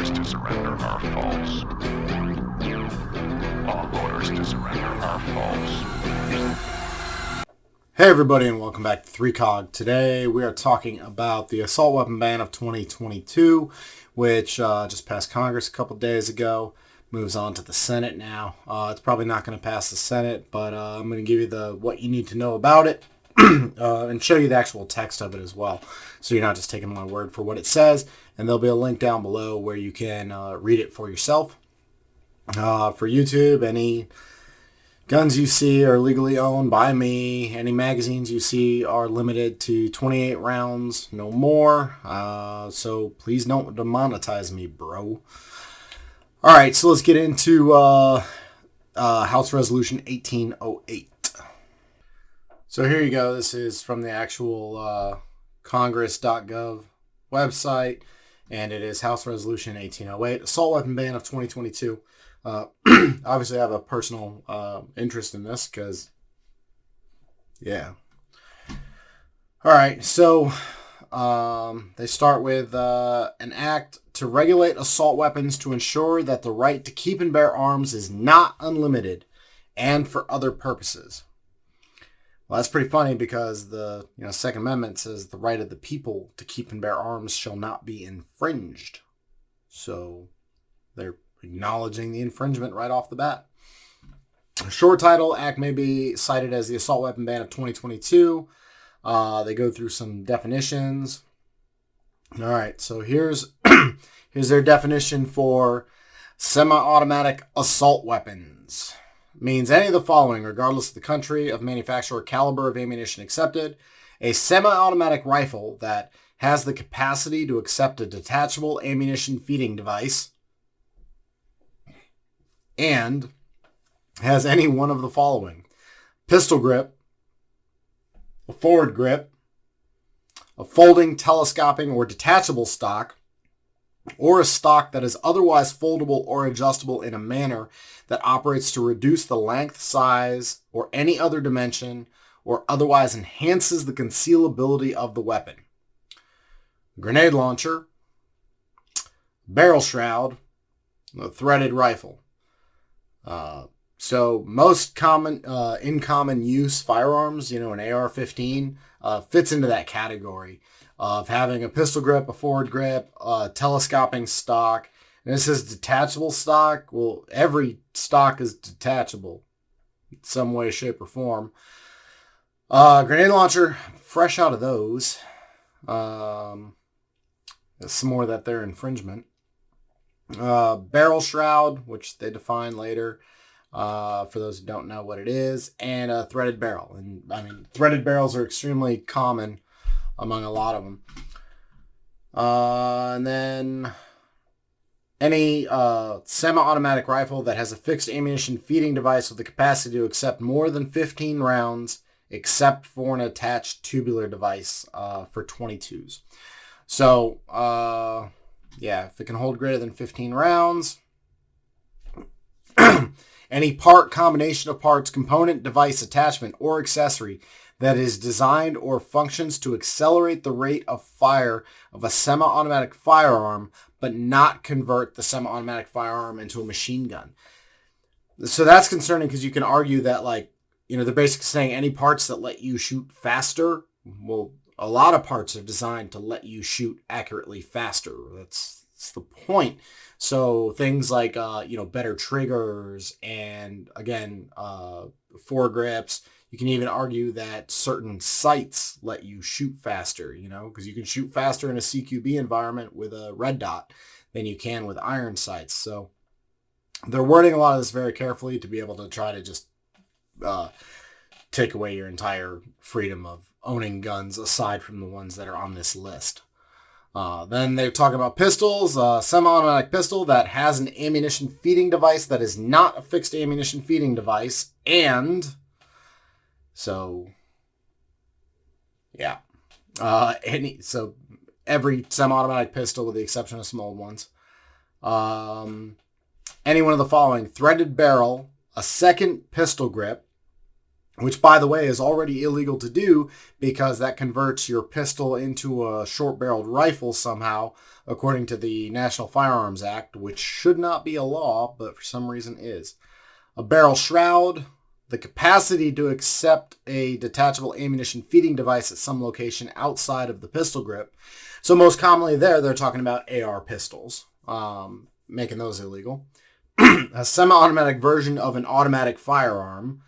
orders to surrender are false. All orders to surrender are false. Hey everybody, and welcome back to 3COG. Today we are talking about the assault weapon ban of 2022, which just passed Congress a couple days ago. Moves on to the Senate now. It's probably not going to pass the Senate, but I'm going to give you what you need to know about it and show you the actual text of it as well. So you're not just taking my word for what it says. And there'll be a link down below where you can read it for yourself. For YouTube, any guns you see are legally owned by me. Any magazines you see are limited to 28 rounds, no more. So please don't demonetize me, bro. All right, so let's get into House Resolution 1808. So here you go. This is from the actual congress.gov website, and it is House Resolution 1808, Assault Weapon Ban of 2022. Obviously, I have a personal interest in this because, yeah. All right, so they start with an act to regulate assault weapons to ensure that the right to keep and bear arms is not unlimited and for other purposes. Well, that's pretty funny because the Second Amendment says the right of the people to keep and bear arms shall not be infringed. So they're acknowledging the infringement right off the bat. Short title, act may be cited as the assault weapon ban of 2022. They go through some definitions. All right, so here's their definition for semi-automatic assault weapons. Means any of the following, regardless of the country of manufacture or caliber of ammunition accepted. A semi-automatic rifle that has the capacity to accept a detachable ammunition feeding device and has any one of the following: pistol grip, a forward grip, a folding, telescoping, or detachable stock, or a stock that is otherwise foldable or adjustable in a manner that operates to reduce the length, size, or any other dimension, or otherwise enhances the concealability of the weapon. Grenade launcher, barrel shroud, a threaded rifle. So most common, in common use firearms, an AR-15 fits into that category of having a pistol grip, a forward grip, telescoping stock. And this is detachable stock. Well, every stock is detachable in some way, shape, or form. Grenade launcher, fresh out of those. Some more that they're infringement. Barrel shroud, which they define later, for those who don't know what it is, and a threaded barrel. And I mean, threaded barrels are extremely common among a lot of them. And then any semi-automatic rifle that has a fixed ammunition feeding device with the capacity to accept more than 15 rounds, except for an attached tubular device for 22s. So, if it can hold greater than 15 rounds, any part, combination of parts, component, device, attachment, or accessory that is designed or functions to accelerate the rate of fire of a semi-automatic firearm, but not convert the semi-automatic firearm into a machine gun. So that's concerning because you can argue that, they're basically saying any parts that let you shoot faster. Well, a lot of parts are designed to let you shoot accurately faster. That's the point. So things like, better triggers and, again, foregrips. You can even argue that certain sights let you shoot faster, because you can shoot faster in a CQB environment with a red dot than you can with iron sights. So they're wording a lot of this very carefully to be able to try to just take away your entire freedom of owning guns aside from the ones that are on this list. Then they talk about pistols, semi-automatic pistol that has an ammunition feeding device that is not a fixed ammunition feeding device. And so, yeah. Every semi-automatic pistol with the exception of some old ones. Any one of the following: threaded barrel, a second pistol grip, which, by the way, is already illegal to do because that converts your pistol into a short-barreled rifle somehow, according to the National Firearms Act, which should not be a law, but for some reason is. A barrel shroud, the capacity to accept a detachable ammunition feeding device at some location outside of the pistol grip. So most commonly they're talking about AR pistols, making those illegal. A semi-automatic version of an automatic firearm.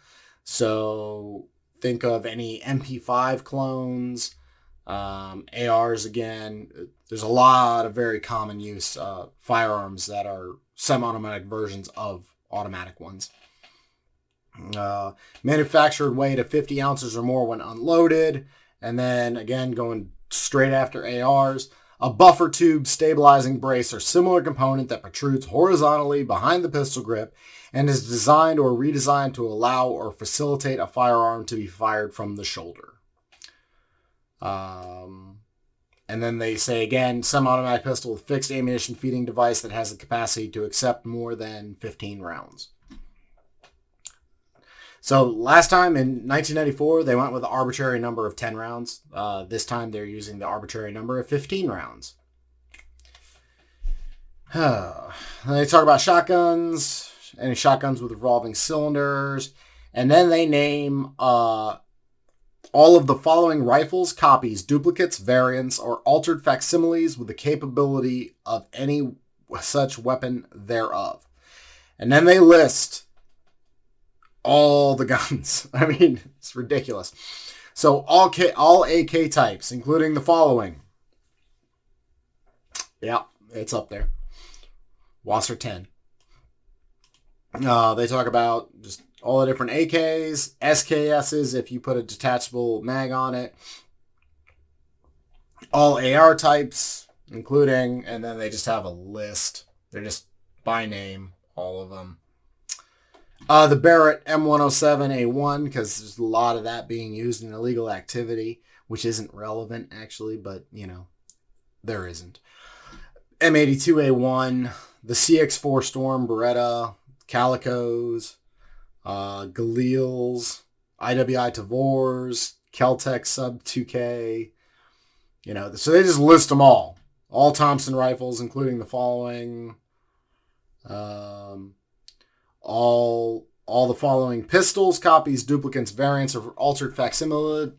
So think of any MP5 clones, ARs again. There's a lot of very common use firearms that are semi-automatic versions of automatic ones. Manufactured weight of 50 ounces or more when unloaded. And then again, going straight after ARs. A buffer tube, stabilizing brace, or similar component that protrudes horizontally behind the pistol grip and is designed or redesigned to allow or facilitate a firearm to be fired from the shoulder. And then they say again, semi-automatic pistol with fixed ammunition feeding device that has the capacity to accept more than 15 rounds. So last time in 1994, they went with the arbitrary number of 10 rounds. This time they're using the arbitrary number of 15 rounds. They talk about shotguns, any shotguns with revolving cylinders, and then they name all of the following rifles, copies, duplicates, variants, or altered facsimiles with the capability of any such weapon thereof. And then they list all the guns. I mean, it's ridiculous. So all AK types, including the following. Yeah, it's up there. Wasser 10. They talk about just all the different AKs, SKSs if you put a detachable mag on it. All AR types, including, and then they just have a list. They're just by name, all of them. The Barrett M107A1, because there's a lot of that being used in illegal activity, which isn't relevant, actually, but, you know, there isn't. M82A1, the CX4 Storm Beretta, Calicos, Galils, IWI Tavors, Keltec Sub 2K, you know, so they just list them all. All Thompson rifles, including the following. All the following pistols, copies, duplicates, variants, or altered facsimiles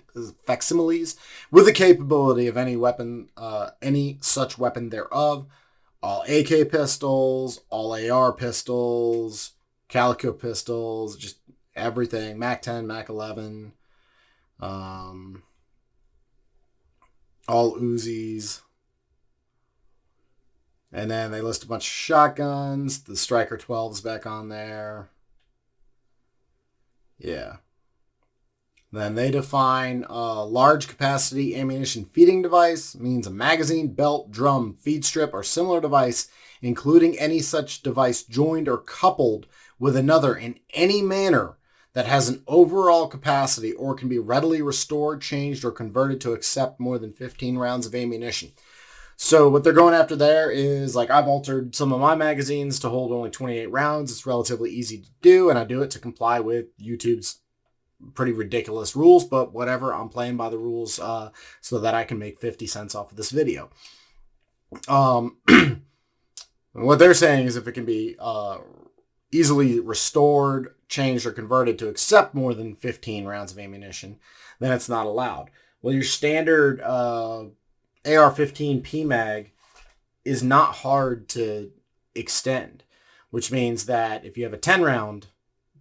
with the capability of any weapon, any such weapon thereof. All AK pistols, all AR pistols, Calico pistols, just everything. Mac 10, Mac 11, all Uzis. And then they list a bunch of shotguns. The Striker 12's back on there. Yeah. Then they define a large capacity ammunition feeding device. Means a magazine, belt, drum, feed strip, or similar device, including any such device joined or coupled with another in any manner that has an overall capacity or can be readily restored, changed, or converted to accept more than 15 rounds of ammunition. So what they're going after there is, like, I've altered some of my magazines to hold only 28 rounds. It's relatively easy to do, and I do it to comply with YouTube's pretty ridiculous rules, but whatever, I'm playing by the rules so that I can make 50 cents off of this video. What they're saying is if it can be easily restored, changed, or converted to accept more than 15 rounds of ammunition, then it's not allowed. Well, your standard AR-15 PMAG is not hard to extend, which means that if you have a 10-round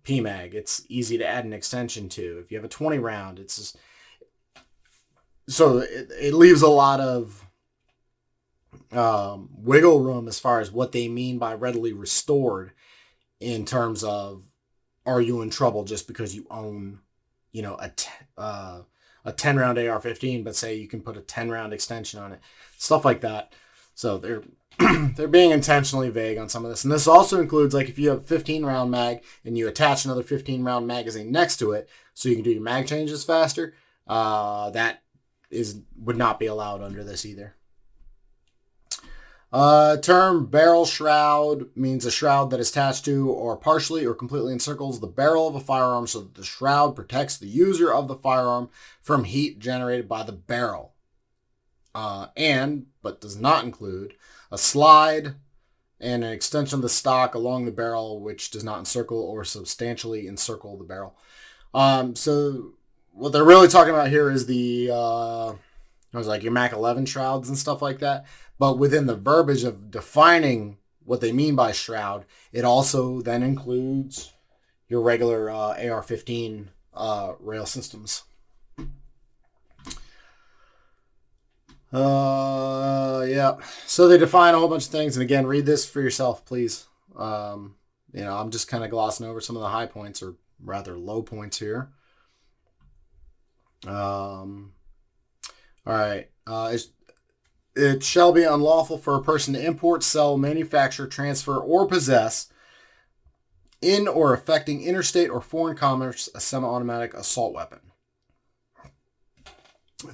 PMAG, it's easy to add an extension to. If you have a 20-round, it's just... So it leaves a lot of wiggle room as far as what they mean by readily restored in terms of, are you in trouble just because you own, you know, a 10-round AR-15, but say you can put a 10-round extension on it, stuff like that. So they're being intentionally vague on some of this. And this also includes, like, if you have a 15-round mag and you attach another 15-round magazine next to it so you can do your mag changes faster, that would not be allowed under this either. Term barrel shroud means a shroud that is attached to or partially or completely encircles the barrel of a firearm so that the shroud protects the user of the firearm from heat generated by the barrel. But does not include a slide and an extension of the stock along the barrel which does not encircle or substantially encircle the barrel. So what they're really talking about here is your Mac 11 shrouds and stuff like that. But within the verbiage of defining what they mean by shroud, it also then includes your regular AR-15 rail systems. Yeah. So they define a whole bunch of things, and again, read this for yourself, please. I'm just kind of glossing over some of the high points, or rather low points here. All right. It shall be unlawful for a person to import, sell, manufacture, transfer, or possess in or affecting interstate or foreign commerce a semi-automatic assault weapon.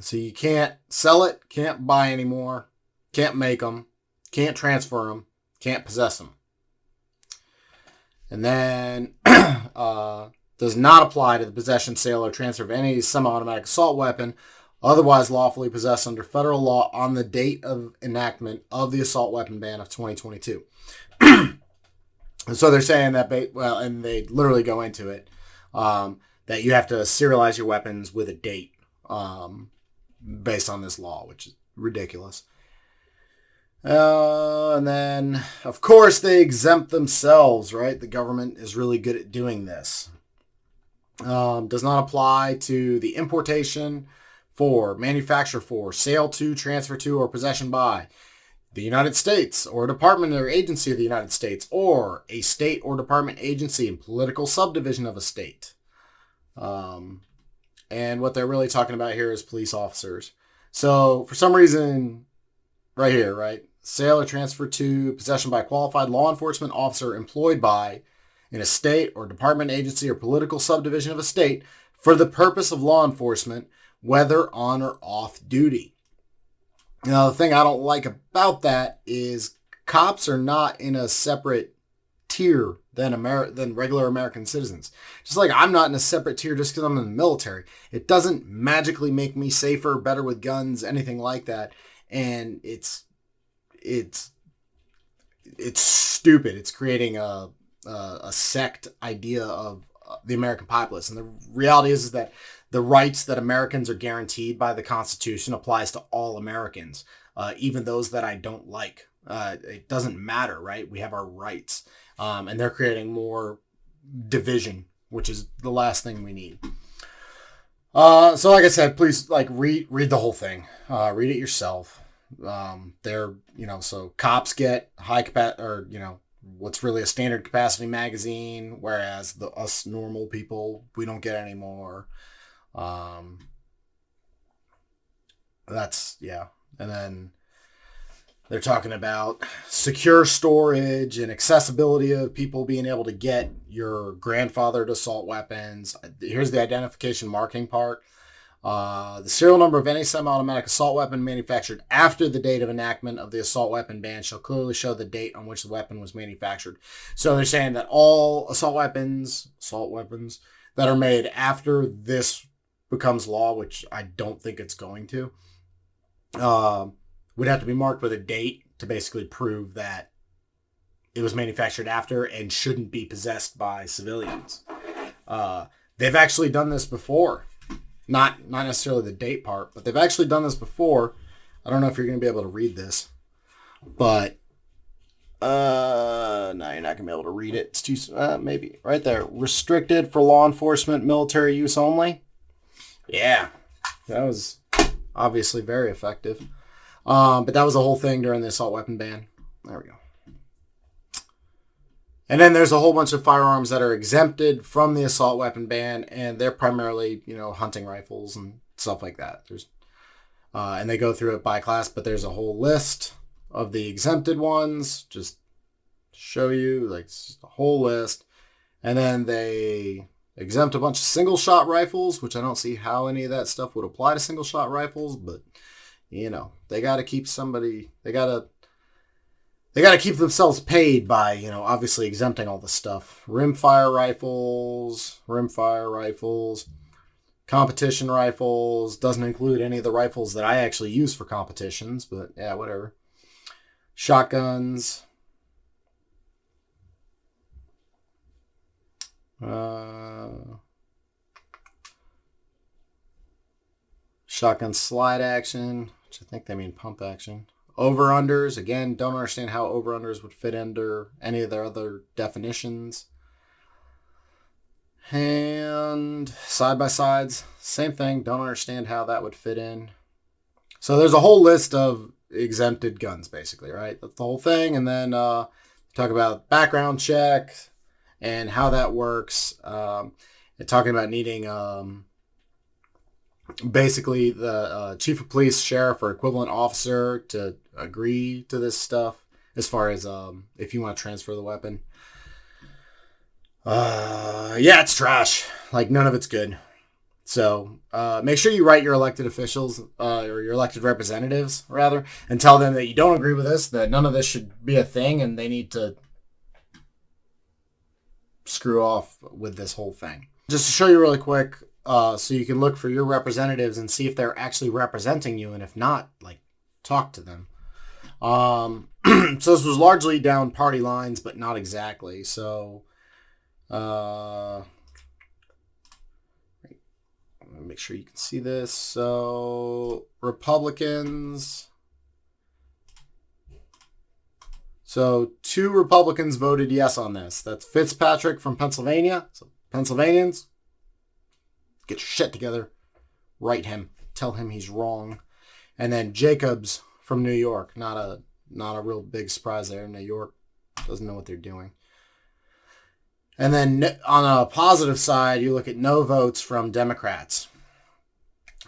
So you can't sell it, can't buy anymore, can't make them, can't transfer them, can't possess them. And then does not apply to the possession, sale, or transfer of any semi-automatic assault weapon otherwise lawfully possessed under federal law on the date of enactment of the assault weapon ban of 2022. So they're saying that, and they literally go into it, that you have to serialize your weapons with a date based on this law, which is ridiculous. And then, of course, they exempt themselves, right? The government is really good at doing this. Does not apply to the importation for, manufacture for, sale to, transfer to, or possession by the United States or a department or agency of the United States or a state or department agency and political subdivision of a state. And what they're really talking about here is police officers. So for some reason, right here, right? Sale or transfer to, possession by a qualified law enforcement officer employed by in a state or department agency or political subdivision of a state for the purpose of law enforcement, whether on or off duty. Now, the thing I don't like about that is cops are not in a separate tier than regular American citizens. Just like I'm not in a separate tier just because I'm in the military. It doesn't magically make me safer, better with guns, anything like that. And it's stupid. It's creating a sect idea of the American populace. And the reality is that the rights that Americans are guaranteed by the Constitution applies to all Americans, even those that I don't like. It doesn't matter, right? We have our rights. And they're creating more division, which is the last thing we need. So like I said, please read the whole thing. Read it yourself. So cops get high capacity, what's really a standard capacity magazine, whereas us normal people, we don't get any more. And then they're talking about secure storage and accessibility of people being able to get your grandfathered assault weapons. Here's the identification marking part. The serial number of any semi-automatic assault weapon manufactured after the date of enactment of the assault weapon ban shall clearly show the date on which the weapon was manufactured. So they're saying that all assault weapons that are made after this becomes law, which I don't think it's going to, would have to be marked with a date to basically prove that it was manufactured after and shouldn't be possessed by civilians. They've actually done this before. Not necessarily the date part, but they've actually done this before. I don't know if you're going to be able to read this, but no, you're not going to be able to read it. It's too, maybe right there. Restricted for law enforcement, military use only. Yeah, that was obviously very effective. But that was the whole thing during the assault weapon ban. There we go. And then there's a whole bunch of firearms that are exempted from the assault weapon ban, and they're primarily, hunting rifles and stuff like that. There's, and they go through it by class, but there's a whole list of the exempted ones. Just show you, it's a whole list. And then they exempt a bunch of single shot rifles, which I don't see how any of that stuff would apply to single shot rifles, but they got to keep somebody, they got to they got to keep themselves paid by, obviously exempting all this stuff. Rimfire rifles, competition rifles. Doesn't include any of the rifles that I actually use for competitions, but yeah, whatever. Shotguns. Shotgun slide action, which I think they mean pump action. Over-unders, again, don't understand how over-unders would fit under any of their other definitions. And side-by-sides, same thing, don't understand how that would fit in. So there's a whole list of exempted guns, basically, right? That's the whole thing. And then talk about background check and how that works. And talking about needing basically the chief of police, sheriff, or equivalent officer to agree to this stuff as far as if you want to transfer the weapon. Yeah, it's trash. Like, none of it's good. So make sure you write your elected officials or your elected representatives, rather, and tell them that you don't agree with this, that none of this should be a thing, and they need to screw off with this whole thing. Just to show you really quick, so you can look for your representatives and see if they're actually representing you, and if not, like, talk to them. So this was largely down party lines, but not exactly. So make sure you can see this. So Republicans. So 2 Republicans voted yes on this. That's Fitzpatrick from Pennsylvania. So Pennsylvanians, get your shit together. Write him. Tell him he's wrong. And then Jacobs from New York. Not a real big surprise there. New York doesn't know what they're doing. And then on a positive side, you look at no votes from Democrats.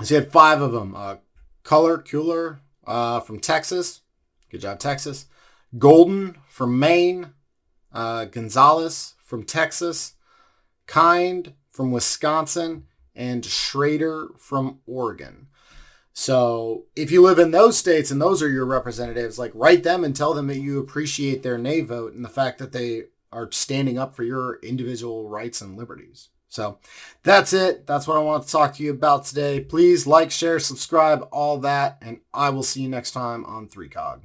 So you had 5 of them. Kuhler from Texas. Good job, Texas. Golden from Maine. Gonzalez from Texas. Kind from Wisconsin. And Schrader from Oregon. So if you live in those states and those are your representatives, like, write them and tell them that you appreciate their nay vote and the fact that they are standing up for your individual rights and liberties. So that's it. That's what I want to talk to you about today. Please like, share, subscribe, all that, and I will see you next time on 3COG.